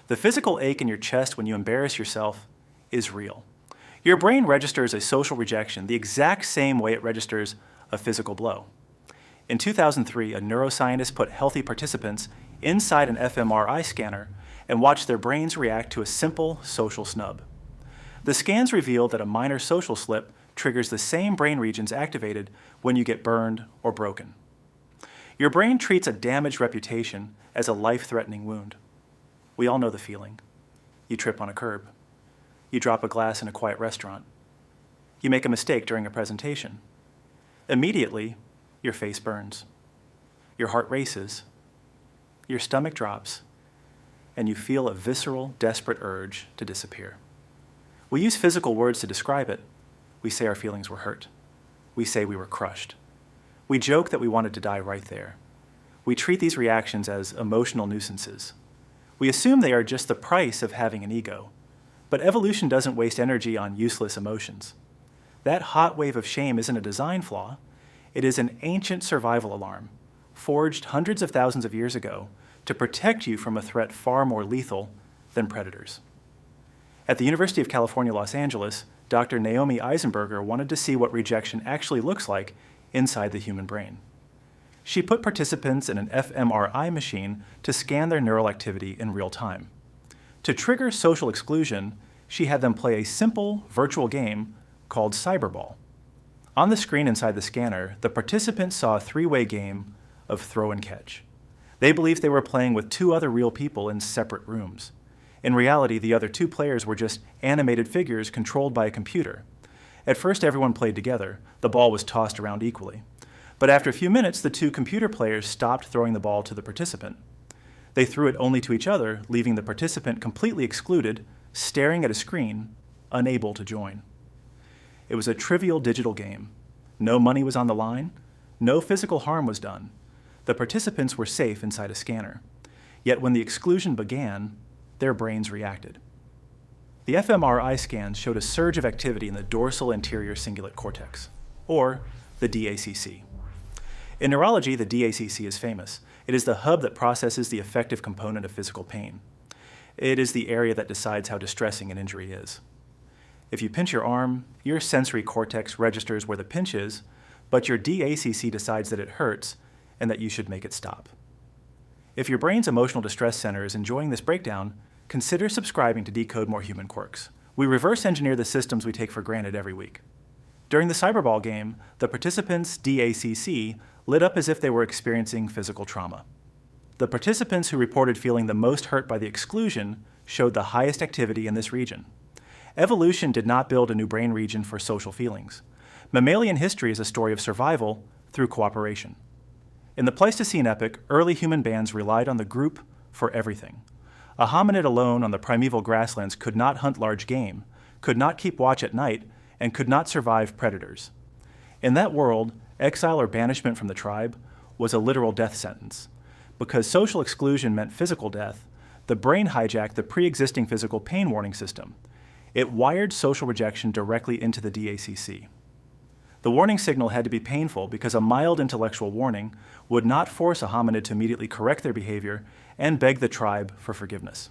The physical ache in your chest when you embarrass yourself is real. Your brain registers a social rejection the exact same way it registers a physical blow. In 2003, a neuroscientist put healthy participants inside an fMRI scanner and watched their brains react to a simple social snub. The scans revealed that a minor social slip triggers the same brain regions activated when you get burned or broken. Your brain treats a damaged reputation as a life-threatening wound. We all know the feeling. You trip on a curb. You drop a glass in a quiet restaurant. You make a mistake during a presentation. Immediately, your face burns. Your heart races. Your stomach drops. And you feel a visceral, desperate urge to disappear. We use physical words to describe it. We say our feelings were hurt. We say we were crushed. We joke that we wanted to die right there. We treat these reactions as emotional nuisances. We assume they are just the price of having an ego. But evolution doesn't waste energy on useless emotions. That hot wave of shame isn't a design flaw. It is an ancient survival alarm, forged hundreds of thousands of years ago to protect you from a threat far more lethal than predators. At the University of California, Los Angeles, Dr. Naomi Eisenberger wanted to see what rejection actually looks like inside the human brain. She put participants in an fMRI machine to scan their neural activity in real time. To trigger social exclusion, she had them play a simple virtual game called Cyberball. On the screen inside the scanner, the participants saw a three-way game of throw and catch. They believed they were playing with two other real people in separate rooms. In reality, the other two players were just animated figures controlled by a computer. At first, everyone played together. The ball was tossed around equally. But after a few minutes, the two computer players stopped throwing the ball to the participant. They threw it only to each other, leaving the participant completely excluded, staring at a screen, unable to join. It was a trivial digital game. No money was on the line. No physical harm was done. The participants were safe inside a scanner. Yet when the exclusion began, their brains reacted. The fMRI scans showed a surge of activity in the dorsal anterior cingulate cortex, or the dACC. In neurology, the dACC is famous. It is the hub that processes the affective component of physical pain. It is the area that decides how distressing an injury is. If you pinch your arm, your sensory cortex registers where the pinch is, but your dACC decides that it hurts and that you should make it stop. If your brain's emotional distress center is enjoying this breakdown, consider subscribing to Decode More Human Quirks. We reverse engineer the systems we take for granted every week. During the Cyberball game, the participants' dACC lit up as if they were experiencing physical trauma. The participants who reported feeling the most hurt by the exclusion showed the highest activity in this region. Evolution did not build a new brain region for social feelings. Mammalian history is a story of survival through cooperation. In the Pleistocene epoch, early human bands relied on the group for everything. A hominid alone on the primeval grasslands could not hunt large game, could not keep watch at night, and could not survive predators. In that world, exile or banishment from the tribe was a literal death sentence. Because social exclusion meant physical death, the brain hijacked the pre-existing physical pain warning system. It wired social rejection directly into the dACC. The warning signal had to be painful because a mild intellectual warning would not force a hominid to immediately correct their behavior and beg the tribe for forgiveness.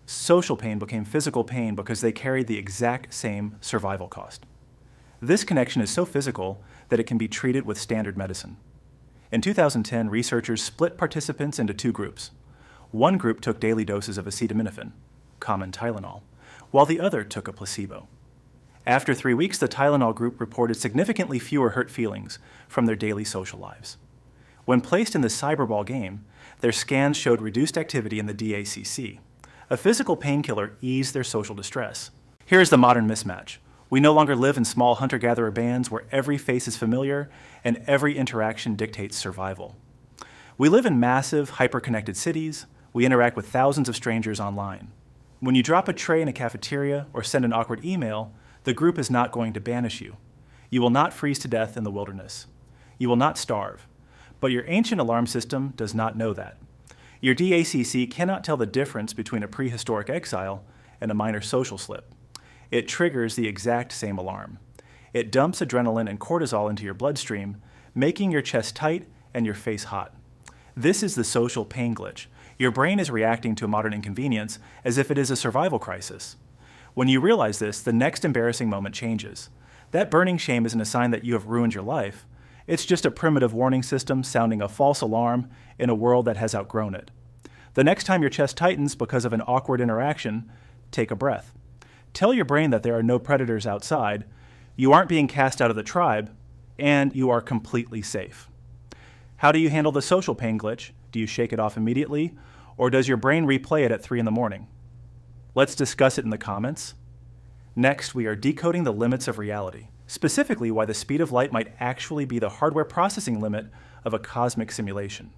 Social pain became physical pain because they carried the exact same survival cost. This connection is so physical that it can be treated with standard medicine. In 2010, researchers split participants into two groups. One group took daily doses of acetaminophen, common Tylenol, while the other took a placebo. After 3 weeks, the Tylenol group reported significantly fewer hurt feelings from their daily social lives. When placed in the Cyberball game, their scans showed reduced activity in the dACC. A physical painkiller eased their social distress. Here is the modern mismatch. We no longer live in small hunter-gatherer bands where every face is familiar and every interaction dictates survival. We live in massive, hyper-connected cities. We interact with thousands of strangers online. When you drop a tray in a cafeteria or send an awkward email, the group is not going to banish you. You will not freeze to death in the wilderness. You will not starve. But your ancient alarm system does not know that. Your dACC cannot tell the difference between a prehistoric exile and a minor social slip. It triggers the exact same alarm. It dumps adrenaline and cortisol into your bloodstream, making your chest tight and your face hot. This is the social pain glitch. Your brain is reacting to a modern inconvenience as if it is a survival crisis. When you realize this, the next embarrassing moment changes. That burning shame isn't a sign that you have ruined your life. It's just a primitive warning system sounding a false alarm in a world that has outgrown it. The next time your chest tightens because of an awkward interaction, take a breath. Tell your brain that there are no predators outside, you aren't being cast out of the tribe, and you are completely safe. How do you handle the social pain glitch? Do you shake it off immediately, or does your brain replay it at 3 in the morning? Let's discuss it in the comments. Next, we are decoding the limits of reality, specifically why the speed of light might actually be the hardware processing limit of a cosmic simulation.